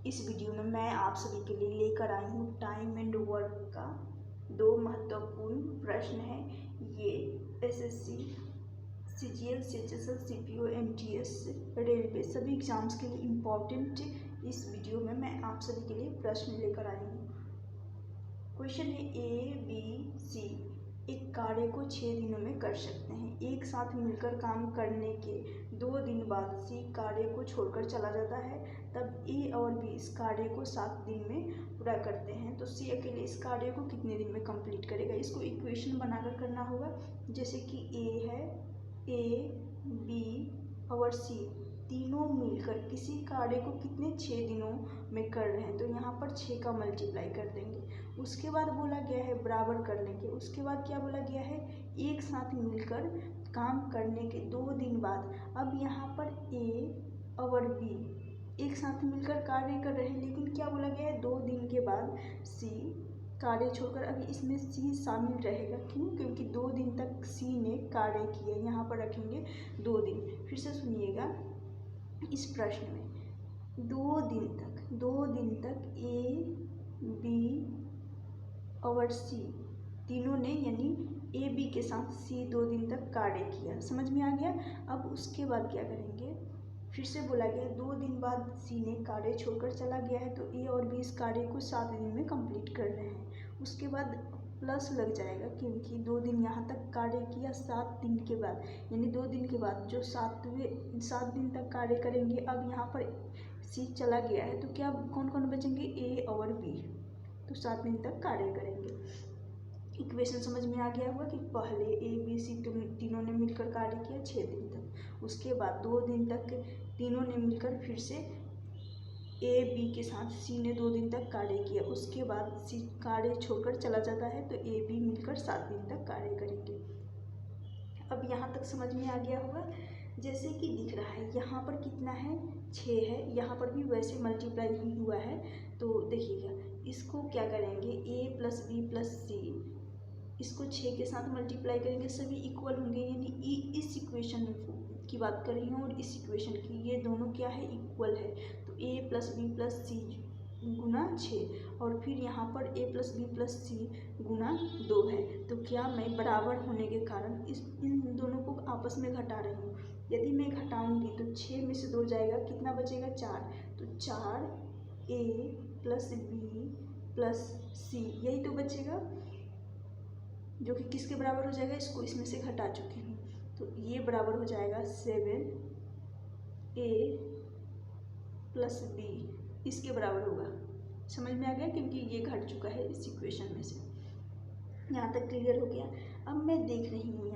इस वीडियो में मैं आप सभी के लिए लेकर आई हूँ टाइम एंड वर्क का 2 महत्वपूर्ण प्रश्न है। ये SSC, CGL, CHSL, CPO, MTS, railway सभी एग्जाम्स के लिए इम्पोर्टेंट। इस वीडियो में मैं आप सभी के लिए प्रश्न लेकर आई हूँ। क्वेश्चन है ए बी सी एक कार्य को 6 दिनों में कर सकते हैं। एक साथ मिलकर काम करने के 2 दिन बाद सी कार्य को छोड़कर चला जाता है, तब ए और बी इस कार्य को 7 दिन में पूरा करते हैं। तो सी अकेले इस कार्य को कितने दिन में कंप्लीट करेगा? इसको इक्वेशन बनाकर करना होगा। जैसे कि ए है, ए बी और सी तीनों मिलकर किसी कार्य को कितने 6 दिनों में कर रहे हैं, तो यहाँ पर 6 का मल्टीप्लाई कर देंगे। उसके बाद बोला गया है बराबर कर लेंगे। उसके बाद क्या बोला गया है? एक साथ मिलकर काम करने के 2 दिन बाद। अब यहाँ पर ए और बी एक साथ मिलकर कार्य कर रहे हैं, लेकिन क्या बोला गया है? 2 दिन के बाद सी कार्य छोड़कर, अभी इसमें सी शामिल रहेगा। क्यों? क्योंकि 2 दिन तक सी ने कार्य किया। यहाँ पर रखेंगे 2 दिन। फिर से सुनिएगा, इस प्रश्न में 2 दिन तक ए बी और सी तीनों ने, यानी ए बी के साथ सी 2 दिन तक कार्य किया। समझ में आ गया? अब उसके बाद क्या करेंगे? फिर से बोला गया 2 दिन बाद सी ने कार्य छोड़कर चला गया है, तो ए और बी इस कार्य को 7 दिन में कंप्लीट कर रहे हैं। उसके बाद प्लस लग जाएगा, क्योंकि 2 दिन यहाँ तक कार्य किया, 7 दिन के बाद, यानी 2 दिन के बाद जो 7 दिन तक कार्य करेंगे। अब यहाँ पर सी चला गया है, तो क्या कौन कौन बचेंगे? ए और बी, तो 7 दिन तक कार्य करेंगे। इक्वेशन समझ में आ गया होगा कि पहले ए बी सी तीनों ने मिलकर कार्य किया 6 दिन तक। उसके बाद 2 दिन तक तीनों ने मिलकर फिर से ए बी के साथ सी ने 2 दिन तक कार्य किया। उसके बाद सी कार्य छोड़कर चला जाता है, तो ए बी मिलकर 7 दिन तक कार्य करेंगे। अब यहाँ तक समझ में आ गया होगा। जैसे कि दिख रहा है यहाँ पर कितना है? 6 है। यहाँ पर भी वैसे मल्टीप्लाई ही हुआ है। तो देखिएगा, इसको क्या करेंगे? ए प्लस बी प्लस सी, इसको 6 के साथ मल्टीप्लाई करेंगे, सभी इक्वल होंगे। यानी इस इक्वेशन की बात कर रही हूँ और इस इक्वेशन की, ये दोनों क्या है? इक्वल है। तो ए प्लस बी प्लस सी गुना 6, और फिर यहाँ पर ए प्लस बी प्लस सी गुना 2 है। तो क्या मैं बराबर होने के कारण इन दोनों को आपस में घटा रही हूँ। यदि मैं घटाऊंगी तो 6 में से 2 जाएगा, कितना बचेगा? 4। तो 4 ए प्लस बी प्लस सी, यही तो बचेगा, जो कि किसके बराबर हो जाएगा? इसको इसमें से घटा चुकी हूँ, तो ये बराबर हो जाएगा 7 ए प्लस बी, इसके बराबर होगा। समझ में आ गया? क्योंकि ये घट चुका है इस इक्वेशन में से। यहाँ तक क्लियर हो गया? अब मैं देख रही हूँ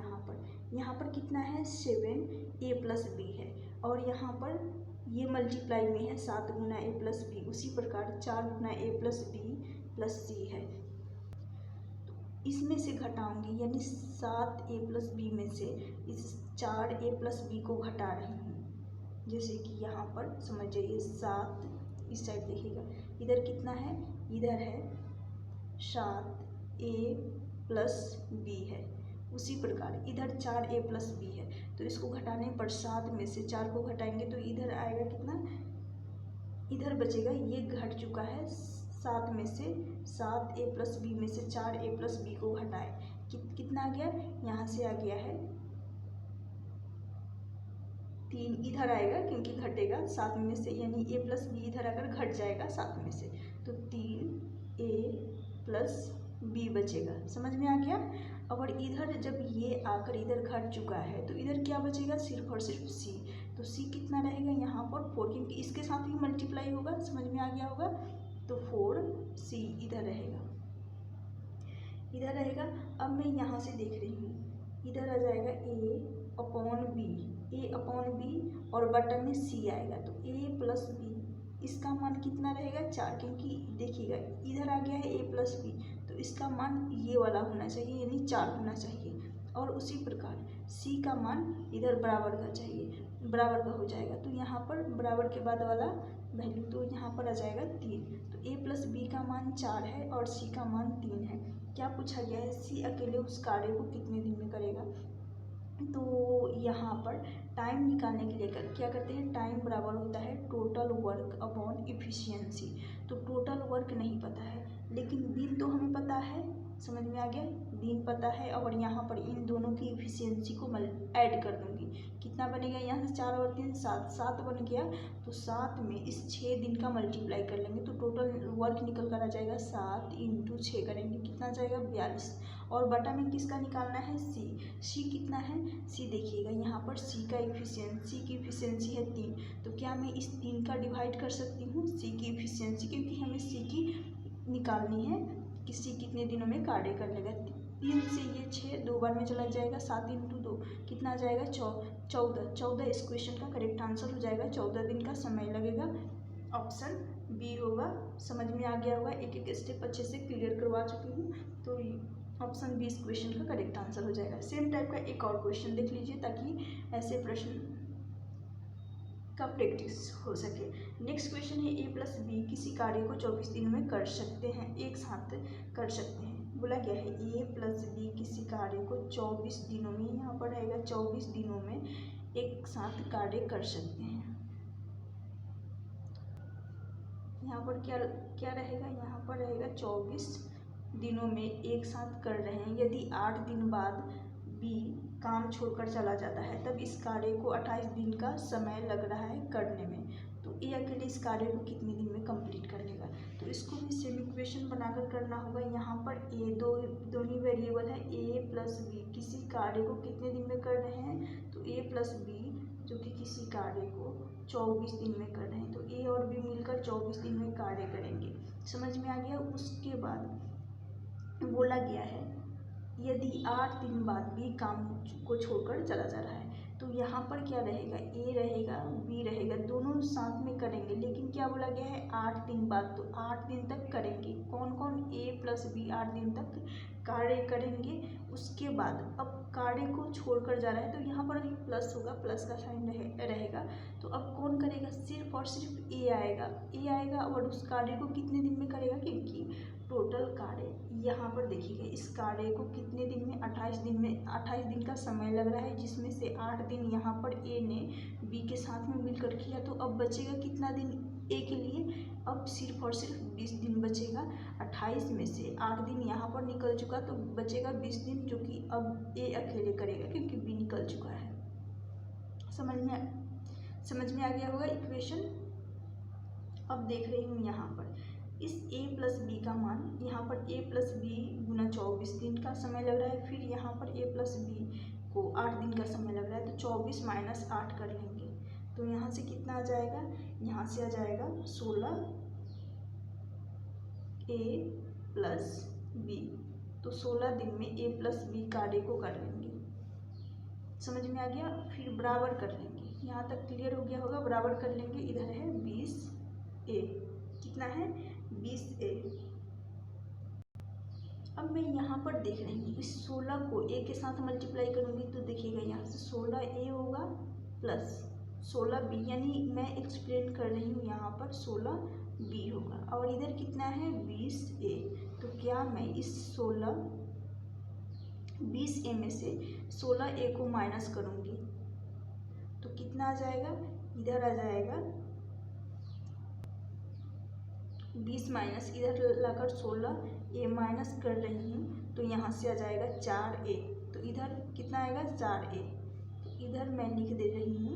यहाँ पर कितना है? 7 ए प्लस बी है, और यहाँ पर ये मल्टीप्लाई में है 7 गुना ए प्लस बी। उसी प्रकार 4 गुना ए प्लस बी प्लस सी है। इसमें से घटाऊंगी, यानी 7 ए प्लस बी में से इस 4 ए प्लस बी को घटा रही हूँ। जैसे कि यहाँ पर समझ जाइए, 7, इस साइड देखिएगा, इधर कितना है? इधर है 7 ए प्लस बी है। उसी प्रकार इधर 4 ए प्लस बी है, तो इसको घटाने पर 7 में से 4 को घटाएंगे तो इधर आएगा कितना? इधर बचेगा, ये घट चुका है। 7 में से 7 ए प्लस बी में से 4 ए प्लस बी को घटाए, कितना आ गया? यहाँ से आ गया है 3, इधर आएगा क्योंकि घटेगा 7 में से, यानी ए प्लस बी इधर आकर घट जाएगा 7 में से, तो 3 ए प्लस बी बचेगा। समझ में आ गया? और इधर जब ये आकर इधर घट चुका है, तो इधर क्या बचेगा? सिर्फ और सिर्फ सी। तो सी कितना रहेगा यहाँ पर? 4, क्योंकि इसके साथ ही मल्टीप्लाई होगा। समझ में आ गया होगा? तो 4 सी इधर रहेगा, इधर रहेगा। अब मैं यहाँ से देख रही हूँ, इधर आ जाएगा ए अपॉन बी और बटन में सी आएगा, तो ए प्लस बी, इसका मान कितना रहेगा? 4, क्योंकि देखिएगा इधर आ गया है ए प्लस बी, तो इसका मान ये वाला होना चाहिए, यानी 4 होना चाहिए। और उसी प्रकार सी का मान इधर बराबर का चाहिए, बराबर का हो जाएगा। तो यहाँ पर बराबर के बाद वाला वैल्यू, तो यहाँ पर आ जाएगा 3। तो ए प्लस बी का मान 4 है और सी का मान 3 है। क्या पूछा गया है? सी अकेले उस कार्य को कितने दिन में करेगा? तो यहाँ पर टाइम निकालने के लिए क्या करते हैं, टाइम बराबर होता है टोटल वर्क अपॉन इफिशियंसी। तो टोटल वर्क नहीं पता है लेकिन दिन तो हमें पता है, समझ में आ गया, दिन पता है और यहाँ पर इन दोनों की इफिशियंसी को ऐड कर दूंगी। कितना बनेगा, यहाँ से 4 और 3 7, 7 बन गया। तो 7 में इस 6 दिन का मल्टीप्लाई कर लेंगे तो टोटल वर्क निकल कर आ जाएगा 7 × 6 करेंगे, कितना जाएगा 42। और बटा में किसका निकालना है, सी कितना है, सी देखिएगा यहाँ पर सी की इफिशियंसी है 3। तो क्या मैं इस 3 का डिवाइड कर सकती हूँ सी की इफिशियंसी, क्योंकि हमें सी की निकालनी है कि सी कितने दिनों में कार्य कर लेगा। 3 से ये 6 2 बार में चला जाएगा, 7 × 2 कितना आ जाएगा 14। इस क्वेश्चन का करेक्ट आंसर हो जाएगा, 14 दिन का समय लगेगा। ऑप्शन बी होगा। समझ में आ गया होगा, एक एक स्टेप अच्छे से क्लियर करवा चुकी हूँ। तो ऑप्शन बी इस क्वेश्चन का करेक्ट आंसर हो जाएगा। सेम टाइप का एक और क्वेश्चन देख लीजिए ताकि ऐसे प्रश्न का प्रैक्टिस हो सके। नेक्स्ट क्वेश्चन है a+b किसी कार्य को 24 दिन में कर सकते हैं, एक साथ कर सकते हैं। बोला गया है a+b किसी कार्य को 24 दिनों में, यहाँ पर रहेगा 24 दिनों में एक साथ कार्य कर सकते हैं। यहाँ पर क्या रहेगा, यहाँ पर रहेगा 24 दिनों में एक साथ कर रहे हैं। यदि 8 दिन बाद बी काम छोड़कर चला जाता है तब इस कार्य को 28 दिन का समय लग रहा है करने में। तो ए अकेले इस कार्य को कितने दिन में कंप्लीट कर लेगा। तो इसको भी सेम इक्वेशन बनाकर करना होगा। यहाँ पर ए दोनों वेरिएबल है a+b किसी कार्य को कितने दिन में कर रहे हैं, तो a+b जो कि किसी कार्य को 24 दिन में कर रहे हैं। तो ए और बी मिलकर 24 दिन में कार्य करेंगे। समझ में आ गया। उसके बाद बोला गया है यदि 8 दिन बाद बी काम को छोड़कर चला जा रहा है तो यहाँ पर क्या रहेगा, ए रहेगा बी रहेगा, दोनों साथ में करेंगे। लेकिन क्या बोला गया है 8 दिन बाद, तो 8 दिन तक करेंगे। कौन कौन, a+b 8 दिन तक कार्य करेंगे। उसके बाद अब कार्य को छोड़कर जा रहा है तो यहाँ पर भी प्लस होगा, प्लस का साइन रहेगा। तो अब कौन करेगा, सिर्फ और सिर्फ ए आएगा और उस कार्य को कितने दिन में करेगा, क्योंकि टोटल कार्य यहाँ पर देखिएगा इस कार्य को कितने दिन में, 28 दिन में, 28 दिन का समय लग रहा है, जिसमें से 8 दिन यहाँ पर ए ने बी के साथ में मिलकर किया। तो अब बचेगा कितना दिन ए के लिए, अब सिर्फ और सिर्फ 20 दिन बचेगा। 28 में से 8 दिन यहाँ पर निकल चुका तो बचेगा 20 दिन, जो कि अब ए अकेले करेगा क्योंकि बी निकल चुका है। समझ में आ गया होगा इक्वेशन। अब देख रही हूँ यहाँ पर इस a+b का मान, यहाँ पर a+b गुना 24 दिन का समय लग रहा है, फिर यहाँ पर a+b को 8 दिन का समय लग रहा है। तो 24 - 8 कर लेंगे तो यहाँ से कितना आ जाएगा, यहाँ से आ जाएगा 16 a+b। तो 16 दिन में a+b कार्य को कर लेंगे। समझ में आ गया। फिर बराबर कर लेंगे, यहाँ तक क्लियर हो गया होगा। बराबर कर लेंगे, इधर है 20a, कितना है 20a। अब मैं यहाँ पर देख रही हूँ इस 16 को a के साथ मल्टीप्लाई करूँगी तो देखिएगा यहाँ से 16a होगा प्लस 16b, यानी मैं एक्सप्लेन कर रही हूँ यहाँ पर 16b होगा और इधर कितना है 20a। तो क्या मैं इस 20a में से 16a को माइनस करूँगी तो कितना आ जाएगा, इधर आ जाएगा 20 माइनस, इधर लाकर 16a माइनस कर रही हूँ तो यहाँ से आ जाएगा 4a। तो इधर कितना आएगा 4a, तो इधर मैं लिख दे रही हूँ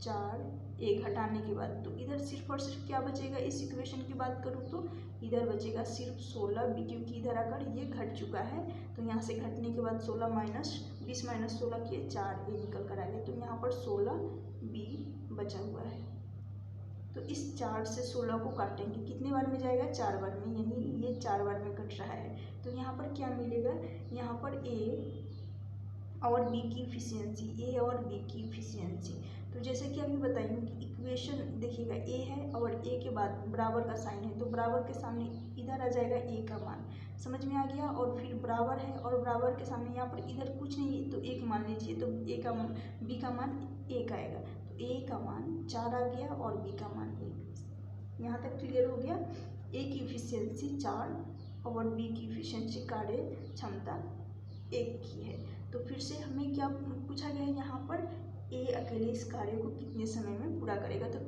4a घटाने के बाद। तो इधर सिर्फ और सिर्फ क्या बचेगा, इस इक्वेशन की बात करूँ तो इधर बचेगा सिर्फ 16b, क्योंकि इधर आकर ये घट चुका है। तो यहाँ से घटने के बाद 16 माइनस 20 माइनस 16 किए 4a निकल कर आ गया। तो यहाँ पर 16b बचा हुआ है। तो इस 4 से 16 को काटेंगे, कितने बार में जाएगा 4 बार में, यानी ये 4 बार में कट रहा है। तो यहाँ पर क्या मिलेगा, यहाँ पर a और b की इफिशियंसी, a और b की इफिशियंसी। तो जैसे कि अभी बताई हूँ कि इक्वेशन देखिएगा a है और a के बाद बराबर का साइन है, तो बराबर के सामने इधर आ जाएगा a का मान। समझ में आ गया। और फिर बराबर है और बराबर के सामने यहाँ पर इधर कुछ नहीं है तो 1 मान लीजिए, तो b का मान 1 आएगा। तो a का मान 4 आ गया और b का मान 1। यहाँ तक क्लियर हो गया। a की इफिशियंसी 4 और b की इफिशियंसी कार्य क्षमता 1 की है। तो फिर से हमें क्या पूछा गया है यहाँ पर, ए अकेले इस कार्य को कितने समय में पूरा करेगा। तो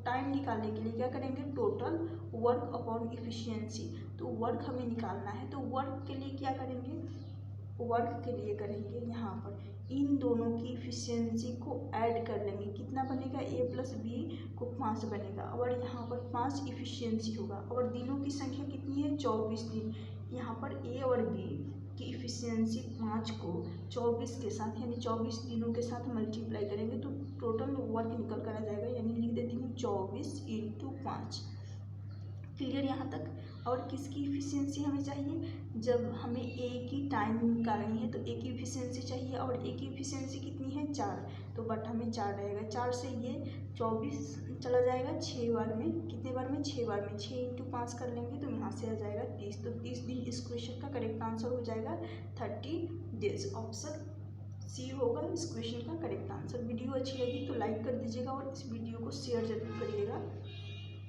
टाइम निकालने के लिए क्या करेंगे, टोटल वर्क अपॉन इफिशियंसी। तो वर्क हमें निकालना है, तो वर्क के लिए क्या करेंगे, वर्क के लिए करेंगे यहाँ पर इन दोनों की इफिशियंसी को ऐड कर लेंगे। कितना बनेगा, a प्लस बी को 5 बनेगा, और यहाँ पर 5 इफिशियंसी होगा, और दिनों की संख्या कितनी है, 24 दिन। यहाँ पर a और b की इफिशियंसी 5 को 24 के साथ यानी 24 दिनों के साथ मल्टीप्लाई करेंगे तो टोटल वर्क निकल कर आ जाएगा, यानी लिख देती हूँ 24 × 5। क्लियर यहाँ तक। और किसकी इफिशियंसी हमें चाहिए, जब हमें ए की टाइम निकालनी है तो ए की इफिशियंसी चाहिए, और ए की इफिशियंसी कितनी है, 4। तो बट हमें 4 रहेगा, 4 से ये 24 चला जाएगा 6 बार में, कितने बार में, 6 बार में, 6 × 5 कर लेंगे तो यहाँ से आ जाएगा 30। तो 30 दिन इस क्वेश्चन का करेक्ट आंसर हो जाएगा 30 डेज। ऑप्शन सी होगा इस क्वेश्चन का करेक्ट आंसर। वीडियो अच्छी लगी तो लाइक कर दीजिएगा और इस वीडियो को शेयर जरूर करिएगा।